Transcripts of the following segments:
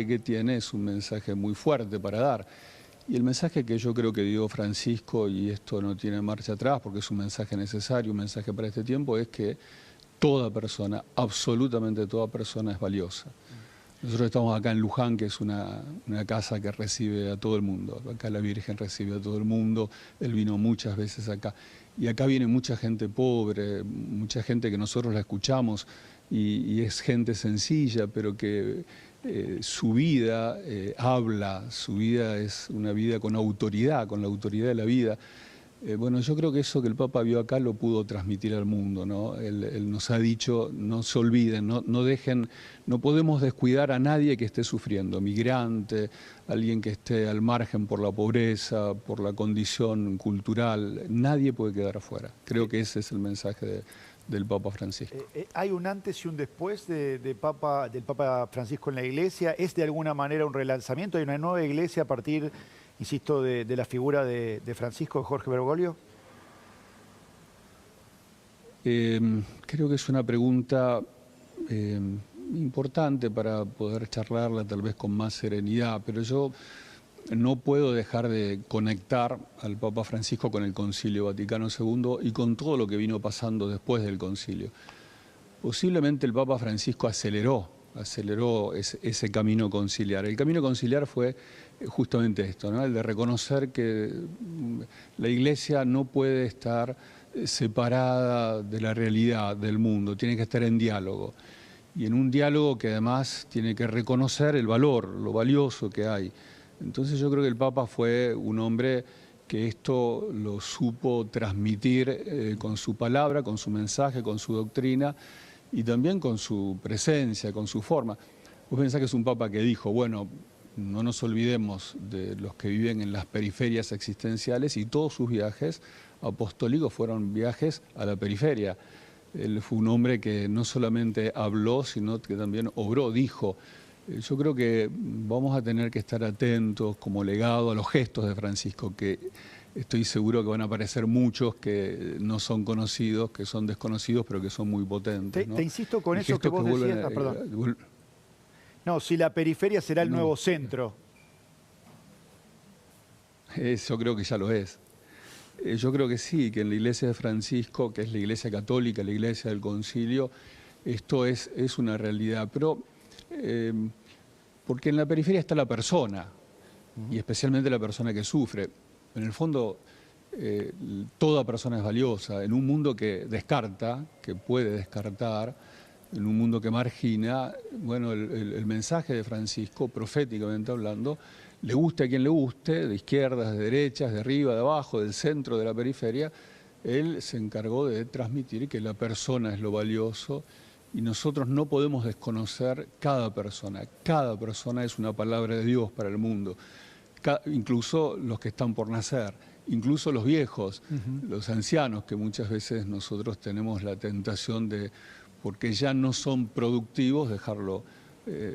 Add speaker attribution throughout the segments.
Speaker 1: que tiene es un mensaje muy fuerte para dar. Y el mensaje que yo creo que dio Francisco, y esto no tiene marcha atrás porque es un mensaje necesario, un mensaje para este tiempo, es que toda persona, absolutamente toda persona es valiosa. Nosotros estamos acá en Luján, que es una casa que recibe a todo el mundo. Acá la Virgen recibe a todo el mundo. Él vino muchas veces acá. Y acá viene mucha gente pobre, mucha gente que nosotros la escuchamos y es gente sencilla, pero que su vida habla, su vida es una vida con autoridad, con la autoridad de la vida. Bueno, yo creo que eso que el Papa vio acá lo pudo transmitir al mundo, ¿no? Él nos ha dicho, no se olviden, no dejen, no podemos descuidar a nadie que esté sufriendo, migrante, alguien que esté al margen por la pobreza, por la condición cultural, nadie puede quedar afuera. Creo que ese es el mensaje del Papa Francisco.
Speaker 2: ¿Hay un antes y un después del Papa Francisco en la Iglesia? ¿Es de alguna manera un relanzamiento? ¿Hay una nueva Iglesia a partir, insisto, de la figura de Francisco, de Jorge Bergoglio?
Speaker 1: Creo que es una pregunta importante para poder charlarla tal vez con más serenidad, pero yo no puedo dejar de conectar al Papa Francisco con el Concilio Vaticano II y con todo lo que vino pasando después del concilio. Posiblemente el Papa Francisco aceleró ese camino conciliar. El camino conciliar fue justamente esto, ¿no? El de reconocer que la Iglesia no puede estar separada de la realidad del mundo, tiene que estar en diálogo. Y en un diálogo que además tiene que reconocer el valor, lo valioso que hay. Entonces yo creo que el Papa fue un hombre que esto lo supo transmitir con su palabra, con su mensaje, con su doctrina y también con su presencia, con su forma. Vos pensás que es un Papa que dijo, bueno, no nos olvidemos de los que viven en las periferias existenciales, y todos sus viajes apostólicos fueron viajes a la periferia. Él fue un hombre que no solamente habló, sino que también obró, dijo. Yo creo que vamos a tener que estar atentos como legado a los gestos de Francisco, que estoy seguro que van a aparecer muchos que no son conocidos, que son desconocidos, pero que son muy potentes, ¿no?
Speaker 2: Te insisto con eso que vos decías. Perdón. No, si la periferia será el nuevo centro.
Speaker 1: Yo creo que ya lo es. Yo creo que sí, que en la iglesia de Francisco, que es la iglesia católica, la iglesia del concilio, esto es una realidad. Pero porque en la periferia está la persona, y especialmente la persona que sufre. En el fondo, toda persona es valiosa. En un mundo que descarta, que puede descartar, en un mundo que margina, bueno, el mensaje de Francisco, proféticamente hablando, le guste a quien le guste, de izquierdas, de derechas, de arriba, de abajo, del centro, de la periferia, él se encargó de transmitir que la persona es lo valioso y nosotros no podemos desconocer cada persona. Cada persona es una palabra de Dios para el mundo, incluso los que están por nacer, incluso los viejos, los ancianos, que muchas veces nosotros tenemos la tentación de, porque ya no son productivos, dejarlo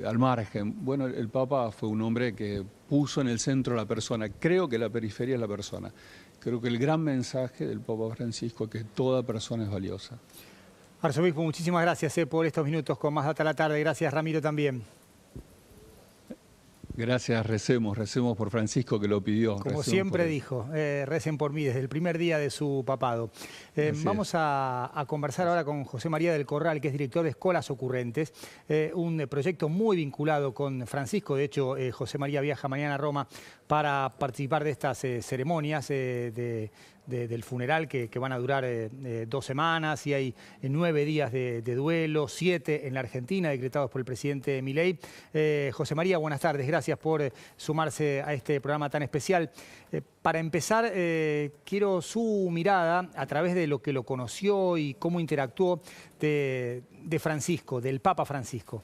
Speaker 1: al margen. Bueno, el Papa fue un hombre que puso en el centro a la persona. Creo que la periferia es la persona. Creo que el gran mensaje del Papa Francisco es que toda persona es valiosa.
Speaker 3: Arzobispo, muchísimas gracias por estos minutos con Más Data a la Tarde. Gracias, Ramiro, también.
Speaker 1: Gracias, recemos por Francisco, que lo pidió.
Speaker 3: Como siempre dijo, recen por mí desde el primer día de su papado. Vamos a conversar ahora con José María del Corral, que es director de Escolas Ocurrentes, un proyecto muy vinculado con Francisco. De hecho, José María viaja mañana a Roma para participar de estas ceremonias del funeral que van a durar 2 semanas, y hay 9 días de duelo, 7 en la Argentina, decretados por el presidente Milei. José María, buenas tardes, gracias por sumarse a este programa tan especial. Para empezar, quiero su mirada a través de lo que lo conoció y cómo interactuó de Francisco, del Papa Francisco.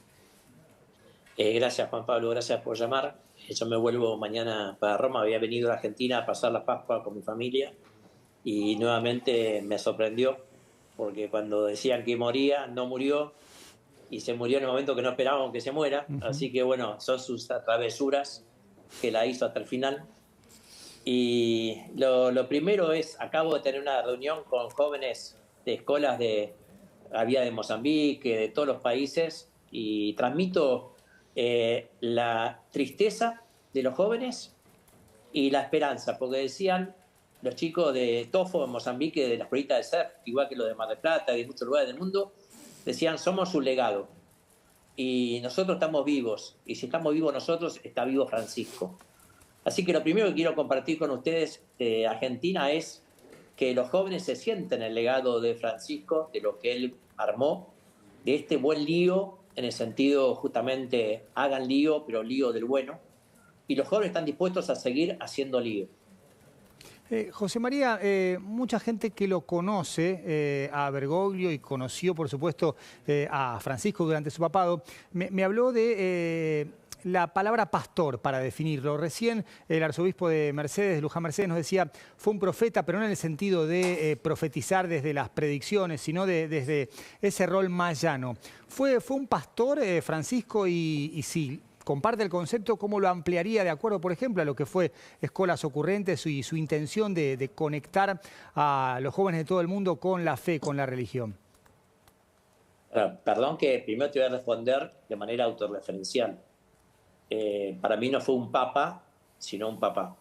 Speaker 4: Gracias, Juan Pablo, gracias por llamar. Yo me vuelvo mañana para Roma. Había venido a Argentina a pasar la Pascua con mi familia y nuevamente me sorprendió, porque cuando decían que moría, no murió, y se murió en el momento que no esperábamos que se muera. Así que bueno, son sus travesuras que la hizo hasta el final. Y lo primero es, acabo de tener una reunión con jóvenes de escuelas había de Mozambique, de todos los países, y transmito la tristeza de los jóvenes y la esperanza, porque decían los chicos de Tofo, en Mozambique, de las pruebas de surf, igual que los de Mar del Plata y de muchos lugares del mundo, decían, somos su legado. Y nosotros estamos vivos, y si estamos vivos nosotros, está vivo Francisco. Así que lo primero que quiero compartir con ustedes de Argentina es que los jóvenes se sienten el legado de Francisco, de lo que él armó, de este buen lío, en el sentido justamente hagan lío, pero lío del bueno, y los jóvenes están dispuestos a seguir haciendo lío.
Speaker 3: José María, mucha gente que lo conoce a Bergoglio y conoció, por supuesto, a Francisco durante su papado, me habló de la palabra pastor para definirlo. Recién el arzobispo de Mercedes, Luján Mercedes, nos decía, fue un profeta, pero no en el sentido de profetizar desde las predicciones, sino desde ese rol más llano. ¿Fue un pastor, Francisco, y sí, comparte el concepto, cómo lo ampliaría de acuerdo, por ejemplo, a lo que fue Escolas Ocurrentes y su intención de conectar a los jóvenes de todo el mundo con la fe, con la religión?
Speaker 4: Perdón que primero te voy a responder de manera autorreferencial. Para mí no fue un papa, sino un papá.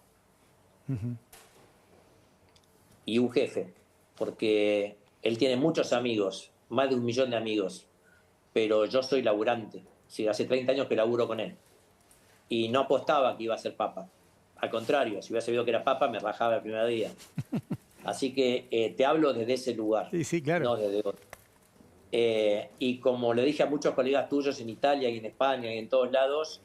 Speaker 4: Y un jefe, porque él tiene muchos amigos, más de 1 millón de amigos, pero yo soy laburante. Sí, hace 30 años que laburo con él. Y no apostaba que iba a ser papa. Al contrario, si hubiera sabido que era papa, me rajaba el primer día. Así que te hablo desde ese lugar,
Speaker 3: sí, claro.
Speaker 4: no desde otro. Y como le dije a muchos colegas tuyos en Italia y en España y en todos lados,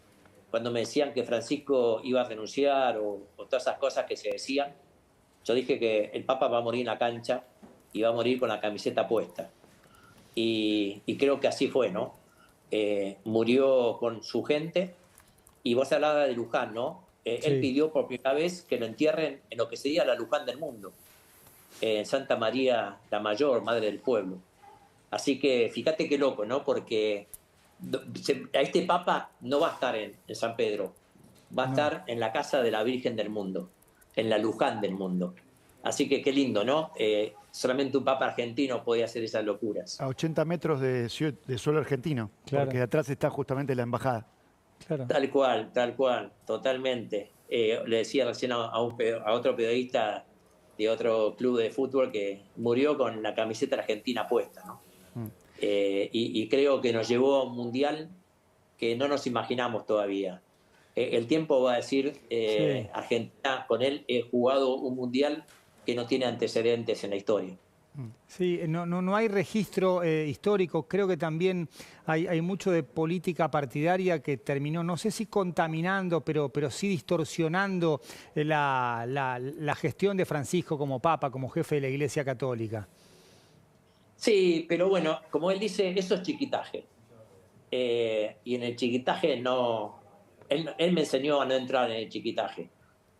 Speaker 4: cuando me decían que Francisco iba a renunciar o todas esas cosas que se decían, yo dije que el Papa va a morir en la cancha y va a morir con la camiseta puesta. Y creo que así fue, ¿no? Murió con su gente. Y vos hablabas de Luján, ¿no?
Speaker 3: Sí.
Speaker 4: Él pidió por primera vez que lo entierren en lo que sería la Luján del mundo, en Santa María la Mayor, Madre del Pueblo. Así que fíjate qué loco, ¿no? Porque a este Papa no va a estar en San Pedro, va a estar en la casa de la Virgen del Mundo, en la Luján del mundo. Así que qué lindo, ¿no? Solamente un Papa argentino podía hacer esas locuras.
Speaker 2: A 80 metros de suelo argentino,
Speaker 3: Claro.
Speaker 2: porque atrás está justamente la embajada.
Speaker 3: Claro.
Speaker 4: Tal cual, totalmente. Le decía recién a otro periodista de otro club de fútbol que murió con la camiseta argentina puesta, ¿no? Y creo que nos llevó a un mundial que no nos imaginamos todavía. El tiempo va a decir,
Speaker 3: Sí.
Speaker 4: Argentina con él he jugado un mundial que no tiene antecedentes en la historia.
Speaker 3: Sí, no hay registro histórico. Creo que también hay mucho de política partidaria que terminó, no sé si contaminando, pero sí distorsionando la gestión de Francisco como Papa, como jefe de la Iglesia Católica.
Speaker 4: Sí, pero bueno, como él dice, eso es chiquitaje. Y en el chiquitaje no... Él me enseñó a no entrar en el chiquitaje,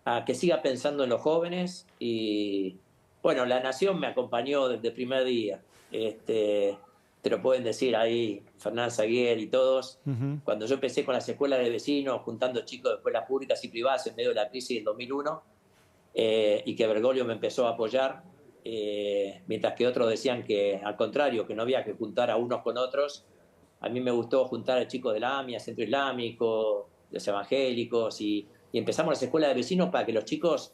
Speaker 4: a que siga pensando en los jóvenes y... Bueno, la Nación me acompañó desde el primer día. Te lo pueden decir ahí Fernán Zaguer y todos. Cuando yo empecé con las escuelas de vecinos, juntando chicos de escuelas públicas y privadas en medio de la crisis del 2001, y que Bergoglio me empezó a apoyar, mientras que otros decían que, al contrario, que no había que juntar a unos con otros. A mí me gustó juntar a chicos de la AMIA, Centro Islámico, los evangélicos, y empezamos las escuelas de vecinos para que los chicos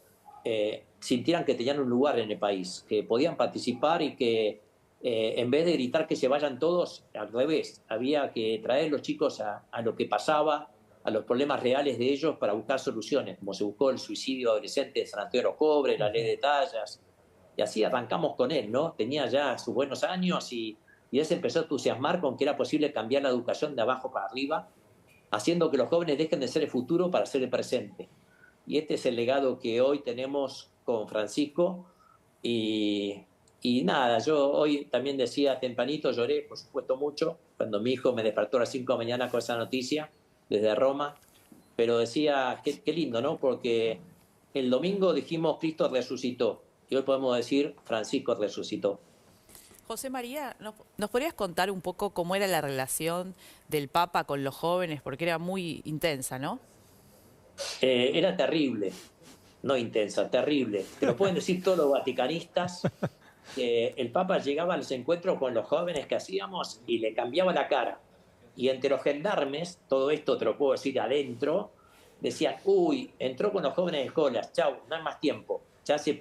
Speaker 4: sintieran que tenían un lugar en el país, que podían participar y que en vez de gritar que se vayan todos, al revés, había que traer los chicos a lo que pasaba, a los problemas reales de ellos para buscar soluciones, como se buscó el suicidio adolescente de San Antonio de los Cobres, la ley de tallas, y así arrancamos con él, ¿no? Tenía ya sus buenos años y él se empezó a entusiasmar con que era posible cambiar la educación de abajo para arriba, haciendo que los jóvenes dejen de ser el futuro para ser el presente. Y este es el legado que hoy tenemos con Francisco. Y nada, yo hoy también decía tempranito, lloré, por supuesto, mucho, cuando mi hijo me despertó a las 5 de la mañana con esa noticia desde Roma. Pero decía, qué lindo, ¿no? Porque el domingo dijimos Cristo resucitó. Y hoy podemos decir Francisco resucitó.
Speaker 5: José María, ¿nos podrías contar un poco cómo era la relación del Papa con los jóvenes? Porque era muy intensa, ¿no?
Speaker 4: Era terrible, no intensa, terrible. Te lo pueden decir todos los vaticanistas. El Papa llegaba a los encuentros con los jóvenes que hacíamos y le cambiaba la cara. Y entre los gendarmes, todo esto te lo puedo decir adentro, decían, uy, entró con los jóvenes de escuelas, chau, no hay más tiempo. Ya se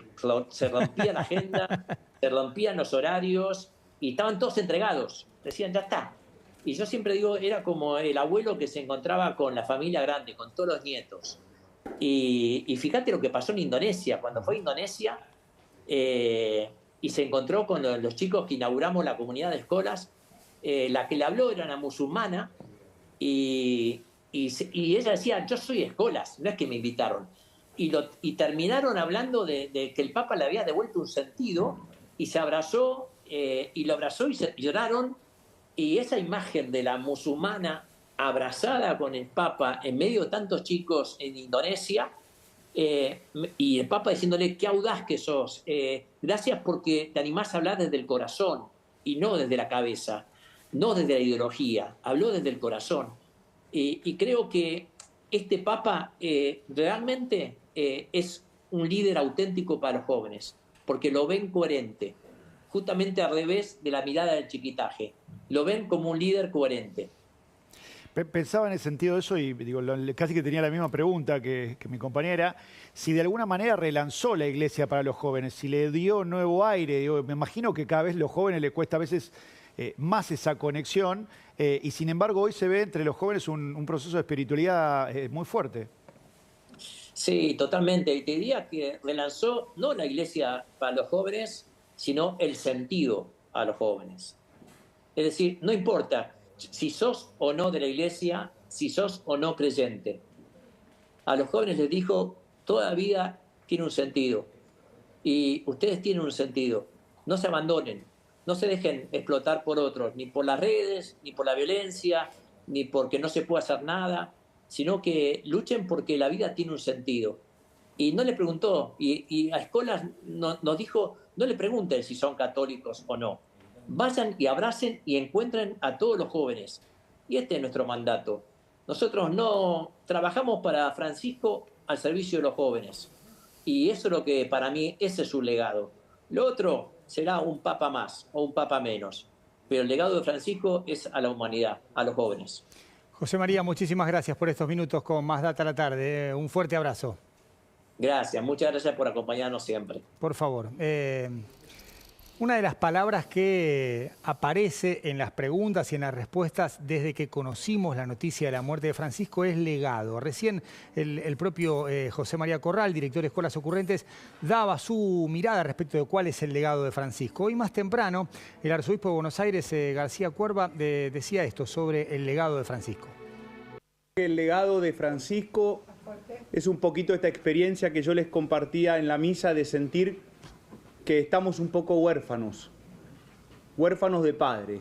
Speaker 4: rompía la agenda, se rompían los horarios y estaban todos entregados. Decían, ya está. Y yo siempre digo, era como el abuelo que se encontraba con la familia grande, con todos los nietos. Y fíjate lo que pasó en Indonesia. Cuando fue a Indonesia y se encontró con los chicos que inauguramos la comunidad de escuelas, la que le habló era una musulmana y ella decía, yo soy escolas, no es que me invitaron. Y terminaron hablando de que el Papa le había devuelto un sentido y se abrazó, y lo abrazó y lloraron. Y esa imagen de la musulmana abrazada con el Papa en medio de tantos chicos en Indonesia, y el Papa diciéndole, qué audaz que sos, gracias porque te animás a hablar desde el corazón y no desde la cabeza, no desde la ideología, habló desde el corazón. Y creo que este Papa realmente es un líder auténtico para los jóvenes, porque lo ven coherente, justamente al revés de la mirada del chiquitaje, lo ven como un líder coherente.
Speaker 2: Pensaba en el sentido de eso y digo, casi que tenía la misma pregunta que mi compañera, si de alguna manera relanzó la iglesia para los jóvenes, si le dio nuevo aire. Digo, me imagino que cada vez a los jóvenes les cuesta a veces más esa conexión y sin embargo hoy se ve entre los jóvenes un proceso de espiritualidad muy fuerte.
Speaker 4: Sí, totalmente. Y te diría que relanzó no la iglesia para los jóvenes, sino el sentido a los jóvenes. Es decir, no importa si sos o no de la iglesia, si sos o no creyente. A los jóvenes les dijo, toda vida tiene un sentido. Y ustedes tienen un sentido. No se abandonen, no se dejen explotar por otros, ni por las redes, ni por la violencia, ni porque no se puede hacer nada, sino que luchen porque la vida tiene un sentido. Y no le preguntó, y a escuelas nos dijo, no le pregunten si son católicos o no. Vayan y abracen y encuentren a todos los jóvenes. Y este es nuestro mandato. Nosotros no trabajamos para Francisco al servicio de los jóvenes. Y eso es lo que para mí, ese es su legado. Lo otro será un papa más o un papa menos. Pero el legado de Francisco es a la humanidad, a los jóvenes.
Speaker 3: José María, muchísimas gracias por estos minutos con Más Data a la Tarde. Un fuerte abrazo.
Speaker 4: Gracias, muchas gracias por acompañarnos siempre.
Speaker 3: Por favor. Una de las palabras que aparece en las preguntas y en las respuestas desde que conocimos la noticia de la muerte de Francisco es legado. Recién el propio José María Corral, director de Escuelas Ocurrentes, daba su mirada respecto de cuál es el legado de Francisco. Hoy más temprano, el arzobispo de Buenos Aires, García Cuerva, decía esto sobre el legado de Francisco.
Speaker 6: El legado de Francisco es un poquito esta experiencia que yo les compartía en la misa de sentir que estamos un poco huérfanos de padre,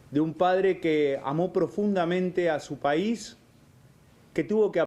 Speaker 6: de un padre que amó profundamente a su país, que tuvo que